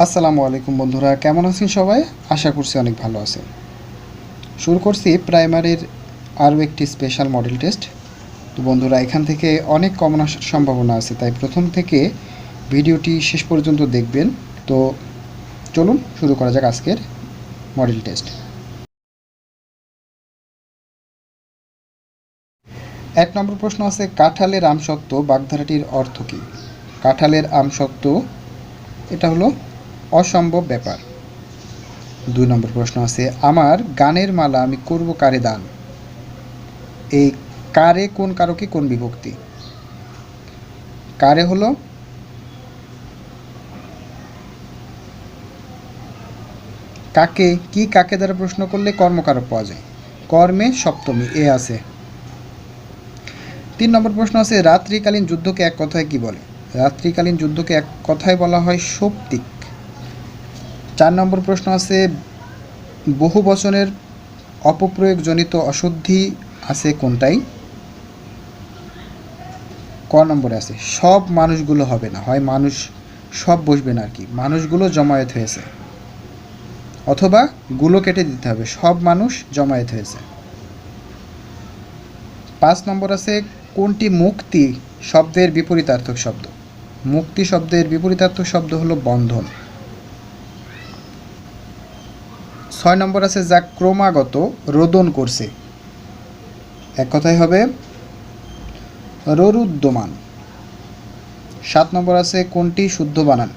আসসালামু আলাইকুম বন্ধুরা, কেমন আছেন সবাই? আশা করছি অনেক ভালো আছেন। শুরু করছি প্রাইমারির আরও একটি স্পেশাল মডেল টেস্ট। তো বন্ধুরা, এখান থেকে অনেক কমন আসার সম্ভাবনা আছে, তাই প্রথম থেকে ভিডিওটি শেষ পর্যন্ত দেখবেন। তো চলুন শুরু করা যাক আজকের মডেল টেস্ট। 1 নম্বর প্রশ্ন আছে, কাঁঠালের আমসত্ত্ব বাগধারাটির অর্থ কী? কাঁঠালের আমসত্ত্ব এটা হলো অসম্ভব ব্যাপার। 2 নম্বর প্রশ্ন আছে, আমার গানের মালা আমি করব কারে দান? এই কারে কোন কারকে কোন বিভক্তি? কারে হলো কাকে, কি কাকে দ্বারা প্রশ্ন করলে কর্মকারক পাওয়া যায়? কর্মে সপ্তমী এ আছে। 3 নম্বর প্রশ্ন আছে, রাত্রিকালীন যুদ্ধকে এক কথায় কি বলে? রাত্রিকালীন যুদ্ধকে এক কথায় বলা হয় সৌপ্তিক। 4 নম্বর প্রশ্ন আছে, বহু বচনের অপপ্রয়োগজনিত অশুদ্ধি আছে কোনটাই? ক নম্বরে আছে, সব মানুষগুলো হবে না, হয় মানুষ সব বসবে না আর কি, মানুষগুলো জমায়েত হয়েছে, অথবা গুলো কেটে দিতে হবে, সব মানুষ জমায়েত হয়েছে। 5 নম্বর আছে, কোনটি মুক্তি শব্দের বিপরীতার্থক শব্দ? মুক্তি শব্দের বিপরীতার্থক শব্দ হলো বন্ধন। 6 নম্বর আছে, যা ক্রমাগত রোদন করছে, এক কথায় হবে ররুদ্যমান। 7 নম্বর আছে, কোনটি শুদ্ধ বানান?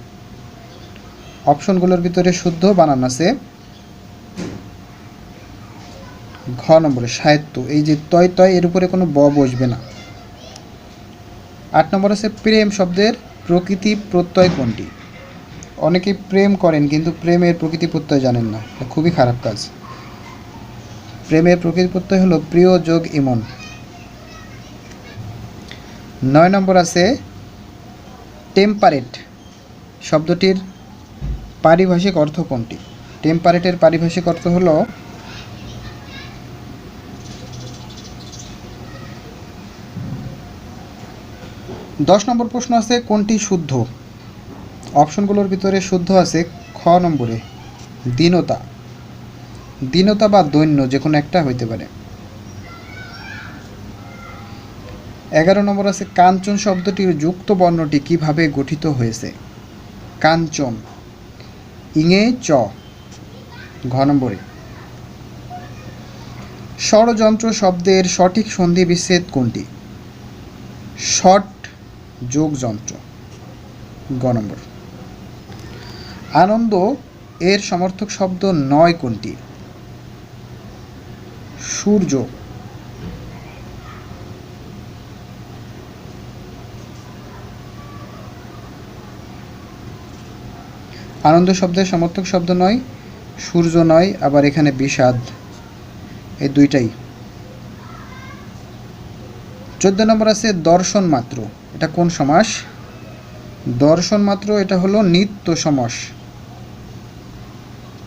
অপশনগুলোর ভিতরে শুদ্ধ বানান আছে ঘ নম্বরে সাহিত্য, এই যে তয় তয় এর উপরে কোনো ব বসবে না। 8 নম্বর আছে, প্রেম শব্দের প্রকৃতি প্রত্যয় কোনটি? অনেকে প্রেম করেন কিন্তু প্রেমের প্রকৃতি প্রত্যয় জানেন না, এটা খুবই খারাপ কাজ। প্রেমের প্রকৃতি প্রত্যয় হলো প্রিয় যোগ ইমন। 9 নম্বর আছে, টেম্পারেট শব্দটির পারিভাষিক অর্থ কোনটি? টেম্পারেটের পারিভাষিক অর্থ হলো দশ নম্বর প্রশ্ন আছে, কোনটি শুদ্ধ? অপশনগুলোর ভিতরে শুদ্ধ আছে খ নম্বরে দীনতা। দীনতা বা দৈন্য যে কোনো একটা হইতে পারে। 11 নম্বর আছে, কাঞ্চন শব্দটির যুক্ত বর্ণটি কিভাবে গঠিত হয়েছে? কাঞ্চন ইঙে চ। ঘ নম্বরে ষড়যন্ত্র শব্দের সঠিক সন্ধি বিচ্ছেদ কোনটি? ষট যোগ যন্ত্র। গ নম্বর আনন্দ এর সমর্থক শব্দ নয় কোনটি? সূর্য। আনন্দ শব্দের সমর্থক শব্দ নয়, সূর্য নয়, আবার এখানে বিষাদ, এই দুইটাই। 14 নম্বর আছে, দর্শন মাত্র, এটা কোন সমাস? দর্শন মাত্র এটা হলো নিত্য সমাস।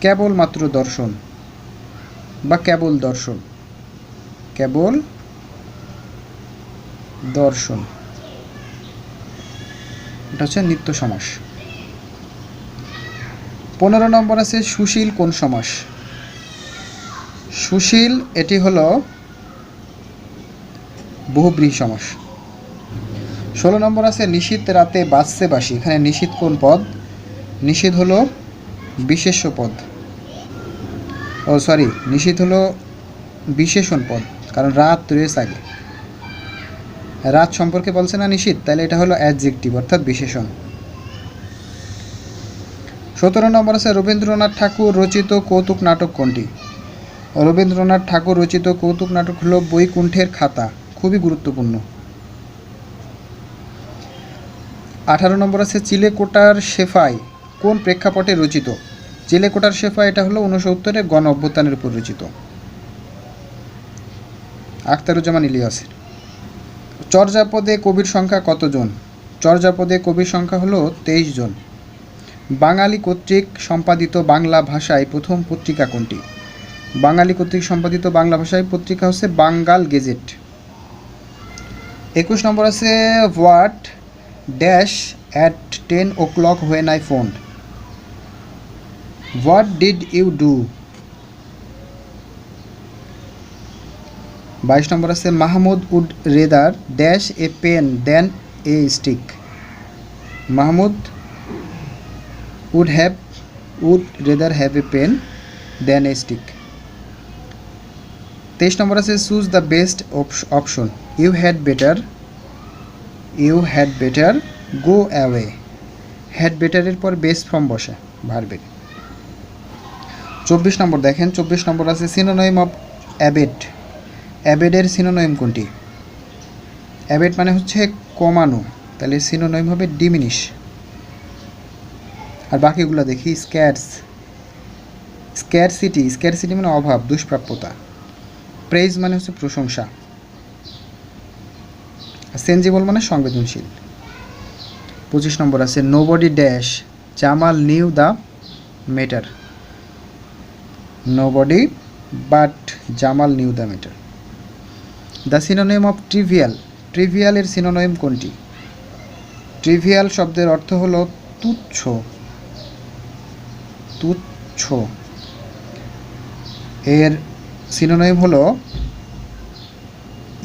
কেবলমাত্র দর্শন বা কেবল দর্শন, কেবল দর্শন এটা হচ্ছে নিত্য সমাস। 15 নম্বর আছে, সুশীল কোন সমাস? সুশীল এটি হলো বহুব্রীহি সমাস। 16 নম্বর আছে, নিশীথ রাতে বাজছে বাঁশি, এখানে নিশীথ কোন পদ? নিশীথ হলো বিশেষ্য পদ, ও সরি, নিশীথ হলো বিশেষণ পদ, কারণ রাত রয়েছে আগে, রাত সম্পর্কে বলছে না নিশীথ, তাহলে এটা হলো অ্যাডজেক্টিভ অর্থাৎ বিশেষণ। 17 নম্বর আছে, রবীন্দ্রনাথ ঠাকুর রচিত কৌতুক নাটক কোনটি? রবীন্দ্রনাথ ঠাকুর রচিত কৌতুক নাটক হলো বৈকুণ্ঠের খাতা, খুবই গুরুত্বপূর্ণ। 18 নম্বর আছে, চিলেকোঠার সেফাই কোন প্রেক্ষাপটে রচিত? চিলেকোঠার সেফাই এটা হলো 69-এর গণ অভ্যুত্থানের উপর রচিত, আখতারুজ্জামান ইলিয়াসের। চর্যাপদে কবির সংখ্যা কতজন? চর্যাপদে কবির সংখ্যা হলো 23 জন। বাঙালি কর্তৃক সম্পাদিত বাংলা ভাষায় প্রথম পত্রিকা কোনটি? বাঙালি কর্তৃক সম্পাদিত বাংলা ভাষায় পত্রিকা হচ্ছে বাঙ্গাল গেজেট। 21 নম্বর আছে, what dash at 10 o'clock when I phoned, what did you do? 22 নম্বর আছে Mahmud would rather dash a pen than a stick. Mahmud would rather have a pen than a stick. 23 নম্বর আছে choose the best option. You had better go away. Had বেটারের পর best form বসে ভার্বের। 24 নম্বর দেখেন, 24 নম্বর আছে সিনোনিম অফ অ্যাবেড। অ্যাবেডের সিনোনিম কোনটি? অ্যাবেড মানে হচ্ছে কমানো, তাহলে সিনোনিম হবে ডিমিনিশ। আর বাকিগুলো দেখি স্ক্যারসিটি মানে অভাব, দুষ্প্রাপ্যতা। প্রেইজ মানে হচ্ছে প্রশংসা। সেনজিবল মানে সংবেদনশীল। 25 নম্বর আছে nobody dash Jamal knew the matter. Nobody but Jamal knew the matter. The synonym of ট্রিভিয়ালের সিনোনিম কোনটি? ট্রিভিয়াল শব্দের অর্থ হলো তুচ্ছ। এর সিনোনিম হলো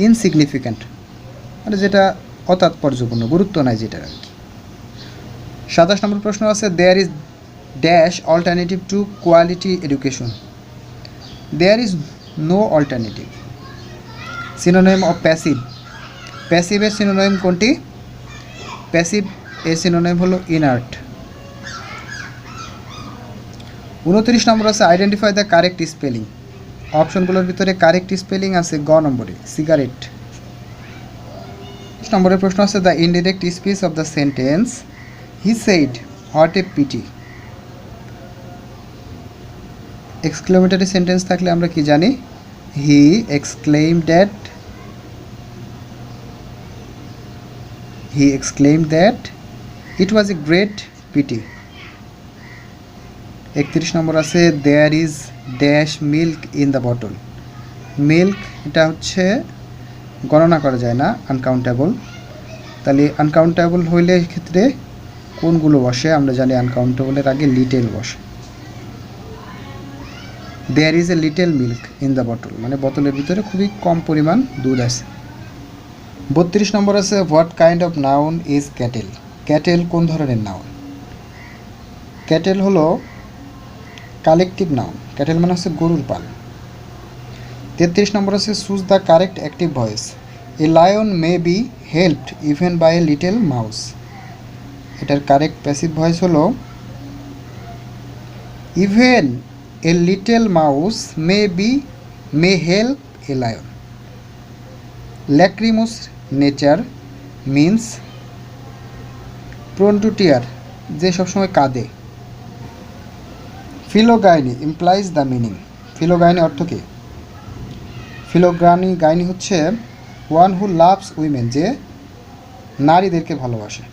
ইনসিগনিফিক্যান্ট, মানে যেটা অতাৎপর্যপূর্ণ, গুরুত্ব নাই যেটার আর কি। 27 নম্বর প্রশ্ন আছে there is dash alternative to quality education. There is no alternative. Synonym of প্যাসিভের সিনোনিম কোনটি? প্যাসিভ এর সিনোনিম হলো ইনার্ট। 29 নম্বর আছে আইডেন্টিফাই দ্য কারেক্ট স্পেলিং। অপশনগুলোর ভিতরে কারেক্ট স্পেলিং আছে গ নম্বরে সিগারেট। 30 নম্বরের প্রশ্ন আছে the indirect speech of the sentence he said what a pity. Exclamatory sentence থাকলে আমরা কি জানি? He exclaimed that it was a great pity. 31 নম্বর আছে there is dash milk in the bottle. Milk এটা হচ্ছে গণনা করা যায় না, আনকাউন্টেবল। তাহলে আনকাউন্টেবল হইলে ক্ষেত্রে কোনগুলো বসে? আমরা জানি আনকাউন্টেবলের আগে লিটেল বসে। There is a little milk in the bottle, মানে বোতলের ভিতরে খুবই কম পরিমাণ দুধ আছে। 32 নম্বর আছে what kind of noun is cattle. Cattle কোন ধরনের নাউন? ক্যাটেল হলো কালেকটিভ নাউন। ক্যাটেল মানে হচ্ছে গরুর পাল। 33 নম্বর আছে choose the correct active voice. A lion may be helped even by a little mouse. এটার কারেক্ট প্যাসিভ ভয়েস হলো even a little mouse may help a lion. Lachrymose nature means prone to tear, যে সবসময় কাঁদে। Philogyny implies the meaning. Philogyny অর্থ কী? Gynae হচ্ছে one who loves women, যে নারীদেরকে ভালোবাসে।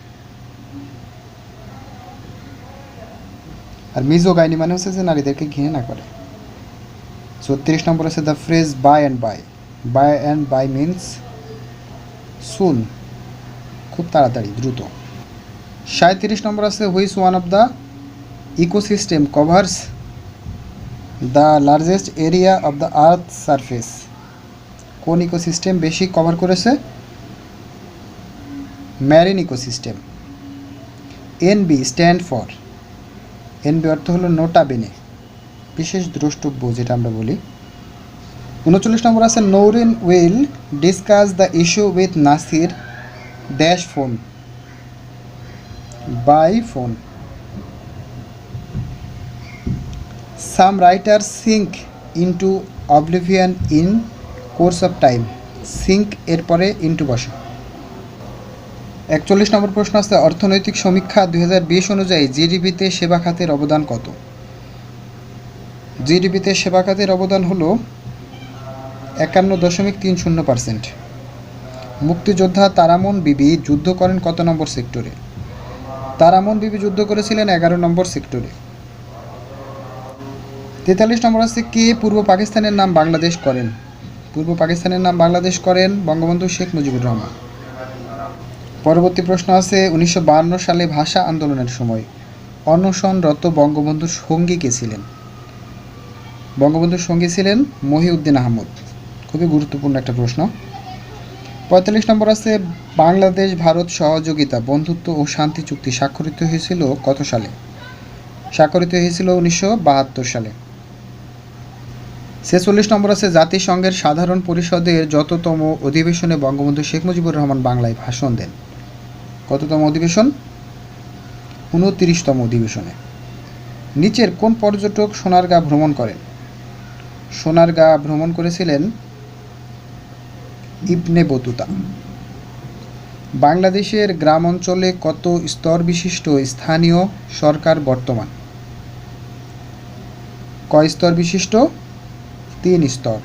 আর মিজোগাইনি মানে হচ্ছে যে নারীদেরকে ঘৃণা করে। 34 নম্বর আছে the phrase by and by means soon, খুব তাড়াতাড়ি, দ্রুত। 37 নম্বর আছে which one of the ecosystem covers the largest area of the earth surface. কোন ইকোসিস্টেম বেশি কভার করেছে? Marine ecosystem. NB stand for, NB অর্থ হলো নোটা বেনে, বিশেষ দ্রষ্টব্য যেটা আমরা বলি। 39 নম্বর আছে Nowrin will discuss the issue with Nasir dash phone, by phone. Some writer sink into oblivion in course of time. Sink এর পরে ইন্টু বসে। 41 নম্বর প্রশ্ন আছে অর্থনৈতিক সমীক্ষা 2020 অনুযায়ী জিডিপিতে সেবা খাতের অবদান কত? জিডিপিতে সেবা খাতের অবদান হলো 51.30%। মুক্তিযোদ্ধা তারামন বিবি যুদ্ধ করেন কত নম্বর সেক্টরে? তারামন বিবি যুদ্ধ করেছিলেন 11 নম্বর সেক্টরে। 43 নম্বর আছে কে পূর্ব পাকিস্তানের নাম বাংলাদেশ করেন? পূর্ব পাকিস্তানের নাম বাংলাদেশ করেন বঙ্গবন্ধু শেখ মুজিবুর রহমান। পরবর্তী প্রশ্ন আছে 1952 সালে ভাষা আন্দোলনের সময় অনশনরত বঙ্গবন্ধুর সঙ্গী কে ছিলেন? বঙ্গবন্ধুর সঙ্গী ছিলেন মহিউদ্দিন আহমদ। খুবই গুরুত্বপূর্ণ একটা প্রশ্ন। ৪৫ নম্বর আছে, বাংলাদেশ ভারত সহযোগিতা, বন্ধুত্ব ও শান্তি চুক্তি স্বাক্ষরিত হয়েছিল কত সালে? স্বাক্ষরিত হয়েছিল ১৯৭২ সালে। ৪৬ নম্বর আছে, জাতিসংঘের সাধারণ পরিষদের যততম অধিবেশনে বঙ্গবন্ধু শেখ মুজিবুর রহমান বাংলায় ভাষণ দেন? কততম অধিবেশন? ২৯তম অধিবেশনে। নিচের কোন পর্যটক সোনারগাঁ ভ্রমণ করেন? সোনারগাঁ ভ্রমণ করেছিলেন ইবনে বতুতা। বাংলাদেশের গ্রাম অঞ্চলে কত স্তর বিশিষ্ট স্থানীয় সরকার বর্তমান? কয় স্তর বিশিষ্ট? ৩ স্তর।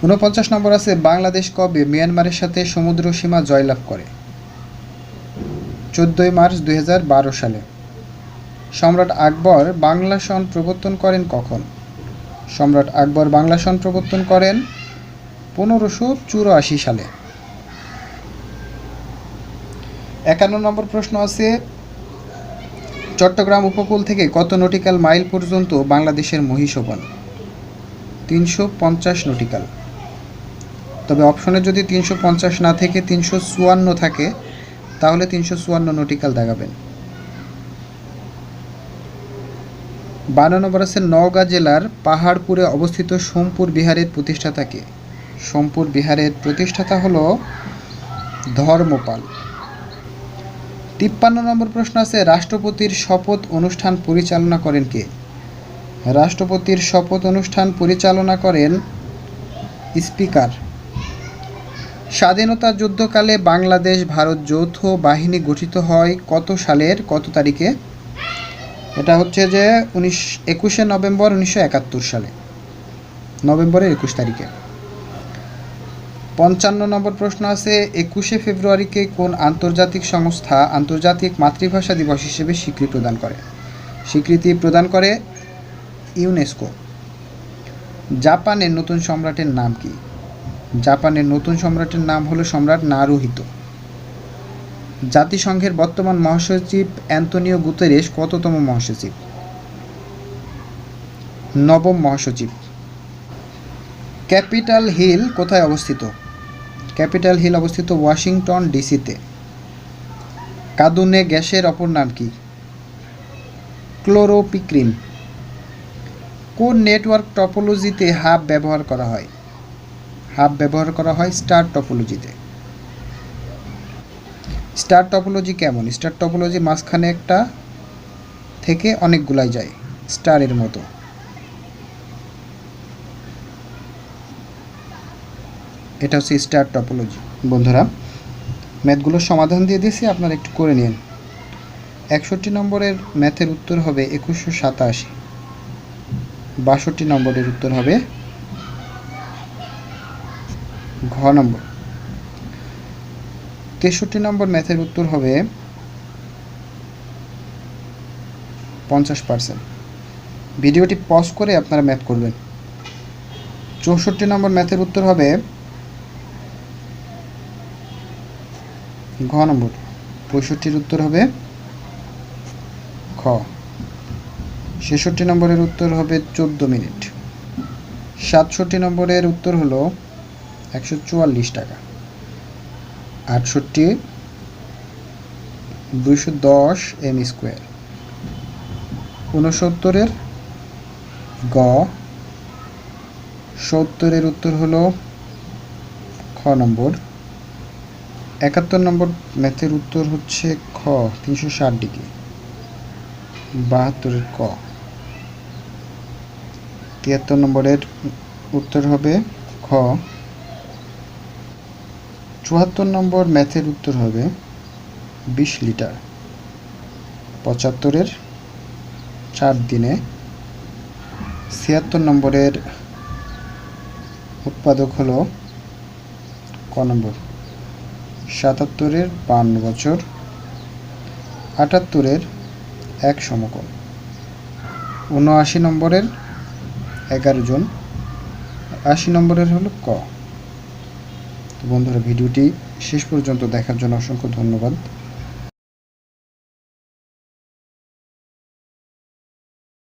৪৯ নম্বর আছে, বাংলাদেশ কবে মিয়ানমারের সাথে সমুদ্র সীমা জয়লাভ করে? ১৪ মার্চ ২০১২ সালে। সম্রাট আকবর বাংলা সন প্রবর্তন করেন কখন? সম্রাট আকবর বাংলা সন প্রবর্তন করেন ১৫৮৪ সালে। ৫১ নম্বর প্রশ্ন আছে, চট্টগ্রাম উপকূল থেকে কত নটিক্যাল মাইল পর্যন্ত বাংলাদেশের মহীসোপান? ৩৫০ নটিক্যাল। তবে অপশনে যদি ৩৫০ না থেকে ৩৫৪ থাকে তাহলে ৩৫৪ নটিক্যাল দেখাবেন। ৫২ নম্বর আছে, নওগাঁ জেলার পাহাড়পুরে অবস্থিত সোমপুর বিহারের প্রতিষ্ঠাতা কে? সোমপুর বিহারের প্রতিষ্ঠাতা হল ধর্মপাল। ৫৩ নম্বর প্রশ্ন আছে, রাষ্ট্রপতির শপথ অনুষ্ঠান পরিচালনা করেন কে? রাষ্ট্রপতির শপথ অনুষ্ঠান পরিচালনা করেন স্পিকার। স্বাধীনতা যুদ্ধকালে বাংলাদেশ ভারত যৌথ বাহিনী গঠিত হয় কত সালের কত তারিখে? এটা হচ্ছে যে ২১শে নভেম্বর ১৯৭১ সালে, নভেম্বরের ২১ তারিখে। ৫৫ নম্বর প্রশ্ন আছে, ২১শে ফেব্রুয়ারিকে কোন আন্তর্জাতিক সংস্থা আন্তর্জাতিক মাতৃভাষা দিবস হিসেবে স্বীকৃতি প্রদান করে ইউনেস্কো। জাপানের নতুন সম্রাটের নাম কি? জাপানের নতুন সম্রাটের নাম হলো সম্রাট নারুহিতো। জাতিসংঘের বর্তমান মহাসচিব অ্যান্তোনিও গুতেরেস কততম মহাসচিব? ৯ম মহাসচিব। ক্যাপিটাল হিল কোথায় অবস্থিত? ক্যাপিটাল হিল অবস্থিত ওয়াশিংটন ডিসিতে। কাঁদুনে গ্যাসের অপর নাম কি? ক্লোরোপিক্রিন। কোন নেটওয়ার্ক টপোলজিতে হাব ব্যবহার করা হয়? হাব ব্যবহার করা হয় স্টার টপোলজিতে। স্টার টপোলজি কেমন? স্টার টপোলজি মাঝখানে একটা থেকে অনেকগুলাই যায়, স্টারের মতো। এটা হচ্ছে স্টার টপোলজি। বন্ধুরা, ম্যাথগুলোর সমাধান দিয়ে দিয়েছি, আপনারা একটু করে নিন। ৬১ নম্বরের ম্যাথের উত্তর হবে ২১৮৭। ৬২ নম্বরের উত্তর হবে ঘ নম্বর। ৬৩ নম্বর ম্যাথের উত্তর হবে ৫০%। ভিডিওটি পজ করে আপনারা ম্যাথ করবেন। ৬৪ নম্বর ম্যাথের উত্তর হবে ঘ নম্বর। ৬৫-র উত্তর হবে খ। ৬৬ নম্বরের উত্তর হবে 14 মিনিট। ৬৭ নম্বরের উত্তর হলো ১৪৪ টাকা। ৬৮ 210 m²। ৬৯-এর গ। ৭০-এর উত্তর হলো খ নম্বর। ৭১ নম্বর ম্যাথের উত্তর হচ্ছে খ ৩৬০ ডিগ্রি। ৭২-এর ক। ৭৩ নম্বরের উত্তর হবে খ। ৭৪ নম্বর ম্যাথের উত্তর হবে ২০ লিটার। ৭৫-এর ৪ দিনে। ৭৬ নম্বরের উৎপাদক হলো ক নম্বর। ৭৭-এর ৫২ বছর। ৭৮-এর ১ সমকোণ। ৭৯ নম্বরের ১১ জন। ৮০ নম্বরের হলো ক। তো বন্ধুরা, ভিডিওটি শেষ পর্যন্ত দেখার জন্য অসংখ্য ধন্যবাদ।